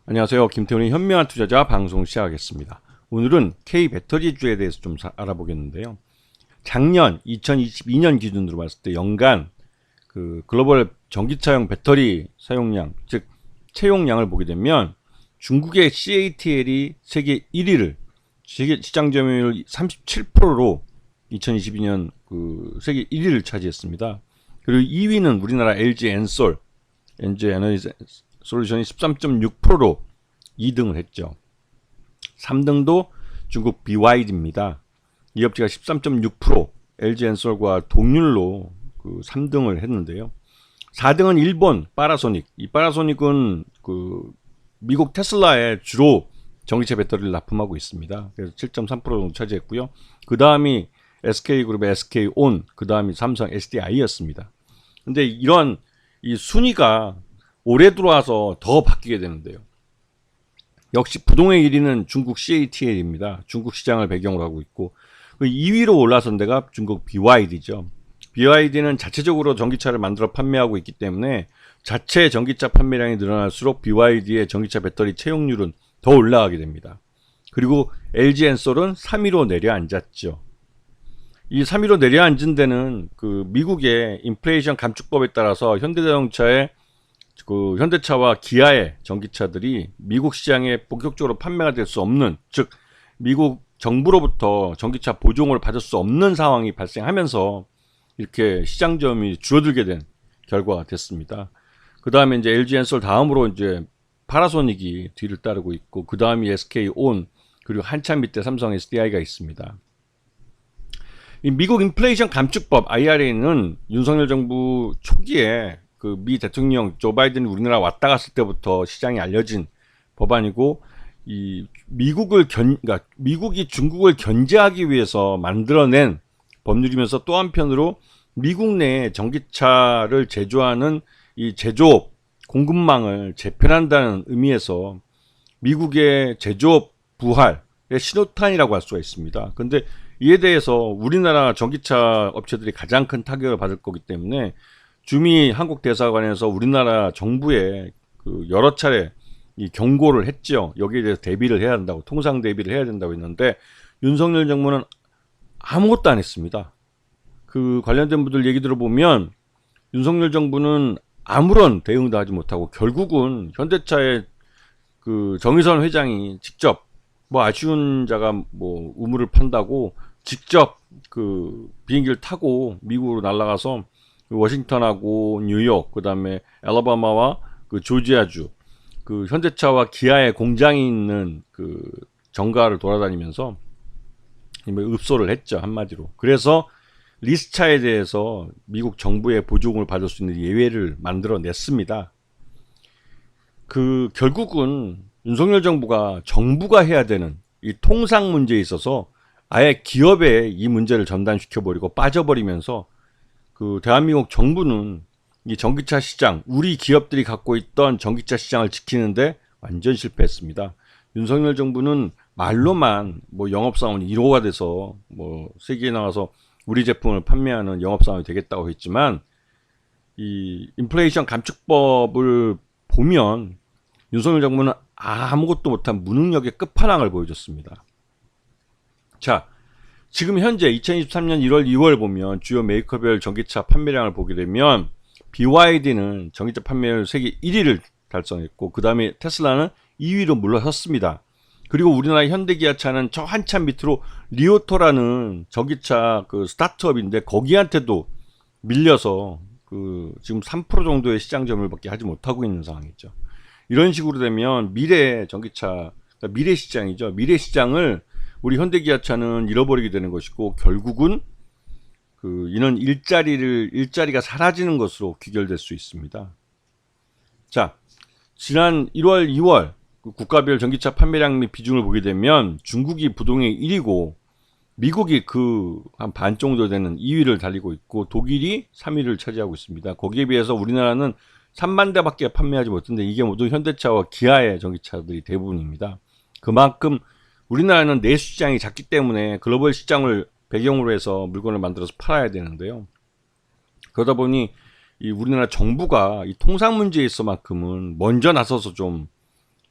안녕하세요. 김태훈의 현명한 투자자 방송 시작하겠습니다. 오늘은 K배터리주에 대해서 좀 알아보겠는데요. 작년 2022년 기준으로 봤을 때 연간 그 글로벌 전기차용 배터리 사용량, 즉 채용량을 보게 되면 중국의 CATL이 세계 1위를 세계 시장 점유율 37%로 2022년 그 세계 1위를 차지했습니다. 그리고 2위는 우리나라 LG 엔솔, LG 에너지 솔루션이 13.6%로 2등을 했죠. 3등도 중국 BYD입니다. 이 업체가 13.6%, LG 엔솔과 동률로 그 3등을 했는데요. 4등은 일본 파라소닉. 이 파라소닉은 그 미국 테슬라에 주로 전기차 배터리를 납품하고 있습니다. 그래서 7.3% 정도 차지했고요. 그 다음이 SK그룹의 SK온, 그 다음이 삼성 SDI였습니다. 근데 이런 이 순위가 올해 들어와서 더 바뀌게 되는데요. 역시 부동의 1위는 중국 CATL입니다. 중국 시장을 배경으로 하고 있고, 2위로 올라선 데가 중국 BYD죠. BYD는 자체적으로 전기차를 만들어 판매하고 있기 때문에 자체 전기차 판매량이 늘어날수록 BYD의 전기차 배터리 채용률은 더 올라가게 됩니다. 그리고 LG 엔솔은 3위로 내려앉았죠. 이 3위로 내려앉은 데는 그 미국의 인플레이션 감축법에 따라서 현대자동차의 그 현대차와 기아의 전기차들이 미국 시장에 본격적으로 판매가 될 수 없는, 즉 미국 정부로부터 전기차 보조금을 받을 수 없는 상황이 발생하면서 이렇게 시장 점유율이 줄어들게 된 결과가 됐습니다. 그 다음에 이제 LG 엔솔 다음으로 이제 파라소닉이 뒤를 따르고 있고, 그 다음이 SK온, 그리고 한참 밑에 삼성 SDI가 있습니다. 이 미국 인플레이션 감축법 IRA는 윤석열 정부 초기에 그 미 대통령 조 바이든이 우리나라 왔다 갔을 때부터 시장에 알려진 법안이고, 이 그러니까 미국이 중국을 견제하기 위해서 만들어낸 법률이면서 또 한편으로 미국 내에 전기차를 제조하는 이 제조업 공급망을 재편한다는 의미에서 미국의 제조업 부활의 신호탄이라고 할 수가 있습니다. 근데 이에 대해서 우리나라 전기차 업체들이 가장 큰 타격을 받을 거기 때문에 주미 한국 대사관에서 우리나라 정부에 그 여러 차례 이 경고를 했죠. 여기에 대해서 대비를 해야 한다고, 통상 대비를 해야 된다고 했는데 윤석열 정부는 아무것도 안 했습니다. 그 관련된 분들 얘기 들어보면 윤석열 정부는 아무런 대응도 하지 못하고 결국은 현대차의 그 정의선 회장이 직접 뭐 아쉬운 자가 뭐 우물을 판다고 직접 그 비행기를 타고 미국으로 날아가서 워싱턴하고 뉴욕, 그 다음에 알라바마와 그 조지아주 그 현대차와 기아의 공장이 있는 그 정가를 돌아다니면서 읍소를 했죠, 한마디로. 그래서 리스차에 대해서 미국 정부의 보조금을 받을 수 있는 예외를 만들어냈습니다. 그 결국은 윤석열 정부가 해야 되는 이 통상 문제에 있어서 아예 기업에 이 문제를 전담시켜버리고 빠져버리면서 그 대한민국 정부는 이 전기차 시장, 우리 기업들이 갖고 있던 전기차 시장을 지키는데 완전 실패했습니다. 윤석열 정부는 말로만 뭐 영업사원이 1호가 돼서 뭐 세계에 나가서 우리 제품을 판매하는 영업사원이 되겠다고 했지만, 이 인플레이션 감축법을 보면 윤석열 정부는 아무것도 못한 무능력의 끝판왕을 보여줬습니다. 자, 지금 현재 2023년 1월, 2월 보면 주요 메이커별 전기차 판매량을 보게 되면 BYD는 전기차 판매율 세계 1위를 달성했고, 그 다음에 테슬라는 2위로 물러섰습니다. 그리고 우리나라 현대기아차는 저 한참 밑으로 리오토라는 전기차 그 스타트업인데 거기한테도 밀려서 그 지금 3% 정도의 시장 점유율밖에 하지 못하고 있는 상황이죠. 이런 식으로 되면 미래 전기차, 그러니까 미래 시장이죠. 미래 시장을 우리 현대기아차는 잃어버리게 되는 것이고, 결국은 그 이는 일자리가 사라지는 것으로 귀결될 수 있습니다. 자, 지난 1월, 2월 국가별 전기차 판매량 및 비중을 보게 되면 중국이 부동의 1위고 미국이 그 한 반 정도 되는 2위를 달리고 있고 독일이 3위를 차지하고 있습니다. 거기에 비해서 우리나라는 3만 대밖에 판매하지 못했는데 이게 모두 현대차와 기아의 전기차들이 대부분입니다. 그만큼 우리나라는 내수 시장이 작기 때문에 글로벌 시장을 배경으로 해서 물건을 만들어서 팔아야 되는데요. 그러다 보니 이 우리나라 정부가 이 통상 문제에 있어만큼은 먼저 나서서 좀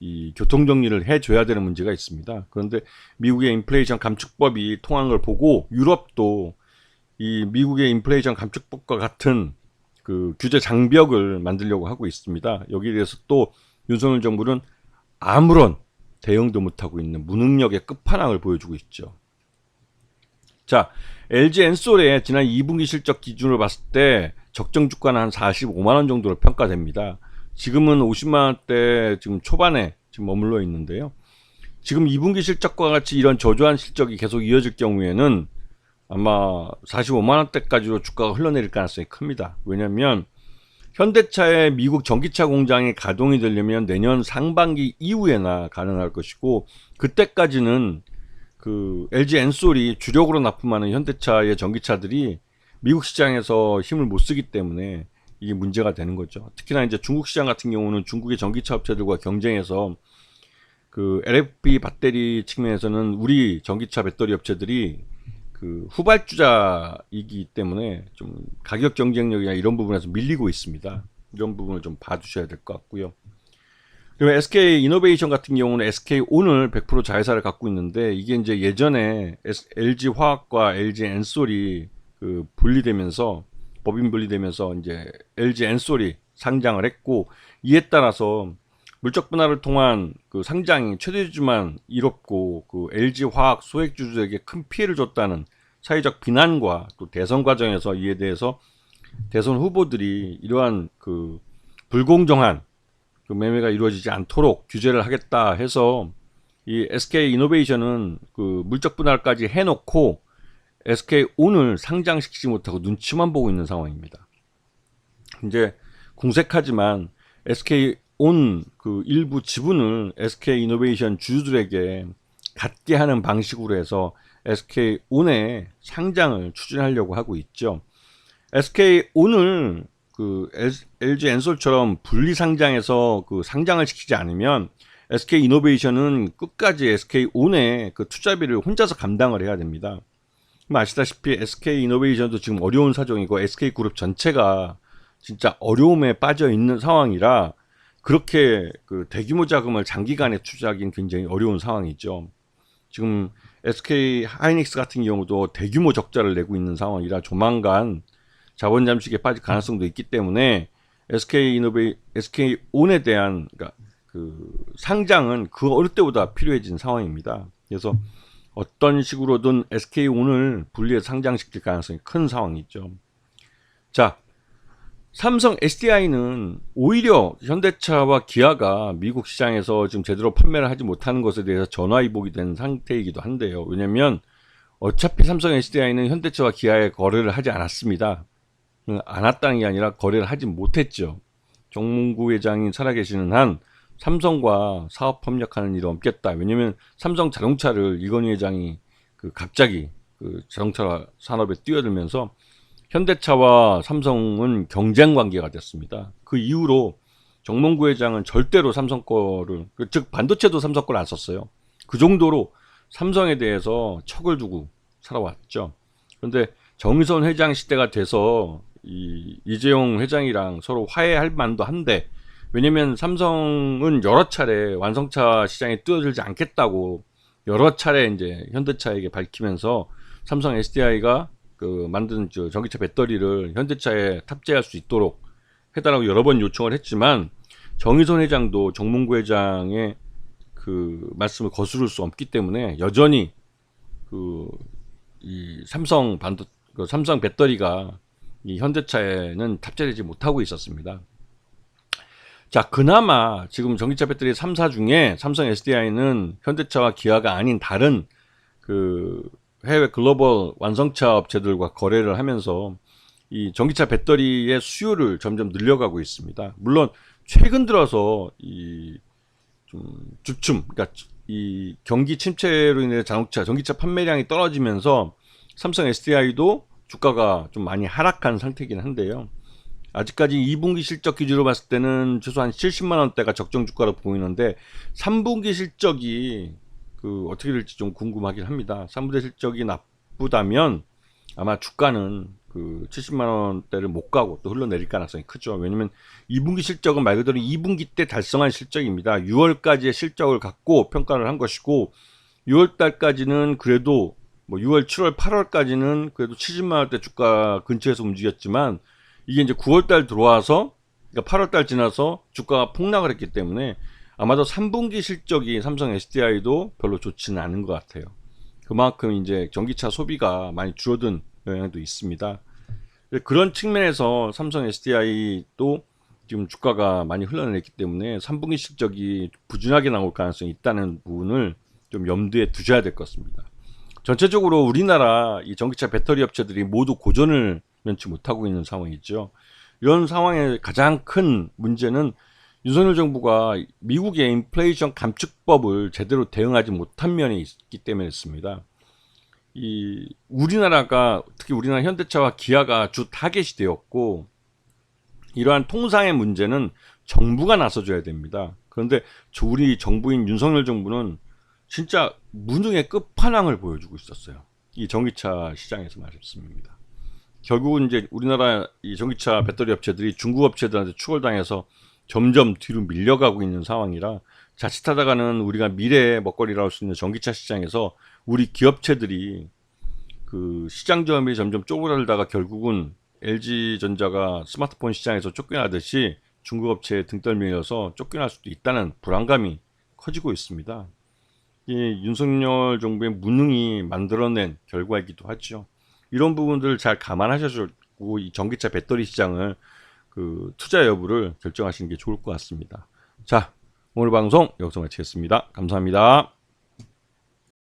이 교통 정리를 해줘야 되는 문제가 있습니다. 그런데 미국의 인플레이션 감축법이 통한 걸 보고 유럽도 이 미국의 인플레이션 감축법과 같은 그 규제 장벽을 만들려고 하고 있습니다. 여기에 대해서 또 윤석열 정부는 아무런 대응도 못하고 있는 무능력의 끝판왕을 보여주고 있죠. 자, LG 엔솔의 지난 2분기 실적 기준으로 봤을 때 적정 주가는 한 45만 원 정도로 평가됩니다. 지금은 50만 원대 지금 초반에 지금 머물러 있는데요. 지금 2분기 실적과 같이 이런 저조한 실적이 계속 이어질 경우에는 아마 45만 원대까지로 주가가 흘러내릴 가능성이 큽니다. 왜냐하면 현대차의 미국 전기차 공장이 가동이 되려면 내년 상반기 이후에나 가능할 것이고, 그때까지는 그 LG 엔솔이 주력으로 납품하는 현대차의 전기차들이 미국 시장에서 힘을 못 쓰기 때문에 이게 문제가 되는 거죠. 특히나 이제 중국 시장 같은 경우는 중국의 전기차 업체들과 경쟁해서 그 LFP 배터리 측면에서는 우리 전기차 배터리 업체들이 그 후발주자이기 때문에 좀 가격 경쟁력이나 이런 부분에서 밀리고 있습니다. 이런 부분을 좀 봐주셔야 될 것 같고요. 그리고 SK 이노베이션 같은 경우는 SK 온을 100% 자회사를 갖고 있는데, 이게 이제 예전에 LG 화학과 LG 엔솔이 그 분리되면서 법인 분리되면서 이제 LG 엔솔이 상장을 했고, 이에 따라서 물적 분할을 통한 그 상장이 최대주주만 이뤘고 그 LG 화학 소액주주에게 큰 피해를 줬다는 사회적 비난과 또 대선 과정에서 이에 대해서 대선 후보들이 이러한 그 불공정한 그 매매가 이루어지지 않도록 규제를 하겠다 해서 이 SK 이노베이션은 그 물적 분할까지 해놓고 SK 온을 상장시키지 못하고 눈치만 보고 있는 상황입니다. 이제 궁색하지만 SK 온 그 일부 지분을 SK 이노베이션 주주들에게 갖게 하는 방식으로 해서 SK 온의 상장을 추진하려고 하고 있죠. SK 온을 그 LG 엔솔처럼 분리 상장해서 그 상장을 시키지 않으면 SK 이노베이션은 끝까지 SK 온의 그 투자비를 혼자서 감당을 해야 됩니다. 아시다시피 SK 이노베이션도 지금 어려운 사정이고 SK 그룹 전체가 진짜 어려움에 빠져 있는 상황이라 그렇게 그 대규모 자금을 장기간에 투자하기는 굉장히 어려운 상황이죠. 지금 SK 하이닉스 같은 경우도 대규모 적자를 내고 있는 상황이라 조만간 자본 잠식에 빠질 가능성도 있기 때문에 SK 온에 대한 그러니까 그 상장은 그 어느 때보다 필요해진 상황입니다. 그래서 어떤 식으로든 SK 온을 분리해서 상장시킬 가능성이 큰 상황이죠. 자, 삼성 SDI는 오히려 현대차와 기아가 미국 시장에서 지금 제대로 판매를 하지 못하는 것에 대해서 전화위복이 된 상태이기도 한데요. 왜냐하면 어차피 삼성 SDI는 현대차와 기아에 거래를 하지 않았습니다. 안 했다는 게 아니라 거래를 하지 못했죠. 정몽구 회장이 살아계시는 한 삼성과 사업 협력하는 일은 없겠다. 왜냐하면 삼성 자동차를 이건희 회장이 그 갑자기 그 자동차 산업에 뛰어들면서 현대차와 삼성은 경쟁 관계가 됐습니다. 그 이후로 정몽구 회장은 절대로 삼성 거를, 즉 반도체도 삼성 거를 안 썼어요. 그 정도로 삼성에 대해서 척을 두고 살아왔죠. 그런데 정의선 회장 시대가 돼서 이재용 회장이랑 서로 화해할 만도 한데, 왜냐면 삼성은 여러 차례 완성차 시장에 뛰어들지 않겠다고 여러 차례 이제 현대차에게 밝히면서 삼성 SDI가 그 만든 저 전기차 배터리를 현대차에 탑재할 수 있도록 해달라고 여러 번 요청을 했지만 정의선 회장도 정몽구 회장의 그 말씀을 거스를 수 없기 때문에 여전히 이 삼성 배터리가 이 현대차에는 탑재되지 못하고 있었습니다. 자, 그나마 지금 전기차 배터리 3사 중에 삼성 SDI는 현대차와 기아가 아닌 다른 그 해외 글로벌 완성차 업체들과 거래를 하면서 이 전기차 배터리의 수요를 점점 늘려가고 있습니다. 물론 최근 들어서 이 좀 주춤, 그러니까 이 경기 침체로 인해 전기차 판매량이 떨어지면서 삼성 SDI도 주가가 좀 많이 하락한 상태이긴 한데요. 아직까지 2분기 실적 기준으로 봤을 때는 최소한 70만 원대가 적정 주가로 보이는데 3분기 실적이 그 어떻게 될지 좀 궁금하긴 합니다. 3분기 실적이 나쁘다면 아마 주가는 그 70만 원대를 못 가고 또 흘러내릴 가능성이 크죠. 왜냐면 2분기 실적은 말 그대로 2분기 때 달성한 실적입니다. 6월까지의 실적을 갖고 평가를 한 것이고 6월 달까지는 그래도 뭐 6월, 7월, 8월까지는 그래도 70만 원대 주가 근처에서 움직였지만 이게 이제 9월 달 들어와서 그러니까 8월 달 지나서 주가가 폭락을 했기 때문에 아마도 3분기 실적이 삼성 SDI도 별로 좋지는 않은 것 같아요. 그만큼 이제 전기차 소비가 많이 줄어든 영향도 있습니다. 그런 측면에서 삼성 SDI도 지금 주가가 많이 흘러내렸기 때문에 3분기 실적이 부진하게 나올 가능성이 있다는 부분을 좀 염두에 두셔야 될 것 같습니다. 전체적으로 우리나라 이 전기차 배터리 업체들이 모두 고전을 면치 못하고 있는 상황이죠. 이런 상황의 가장 큰 문제는 윤석열 정부가 미국의 인플레이션 감축법을 제대로 대응하지 못한 면이 있기 때문이었습니다. 이 우리나라가 특히 우리나라 현대차와 기아가 주 타겟이 되었고 이러한 통상의 문제는 정부가 나서줘야 됩니다. 그런데 우리 정부인 윤석열 정부는 진짜 무능의 끝판왕을 보여주고 있었어요. 이 전기차 시장에서 말씀입니다. 결국은 이제 우리나라 이 전기차 배터리 업체들이 중국 업체들한테 추월당해서 점점 뒤로 밀려가고 있는 상황이라 자칫하다가는 우리가 미래의 먹거리라고 할 수 있는 전기차 시장에서 우리 기업체들이 그 시장 점유율이 점점 쪼그라들다가 결국은 LG전자가 스마트폰 시장에서 쫓겨나듯이 중국 업체에 등 떨밀려서 쫓겨날 수도 있다는 불안감이 커지고 있습니다. 이 윤석열 정부의 무능이 만들어낸 결과이기도 하죠. 이런 부분들을 잘 감안하셔서 이 전기차 배터리 시장을 그 투자 여부를 결정하시는 게 좋을 것 같습니다. 자, 오늘 방송 여기서 마치겠습니다. 감사합니다.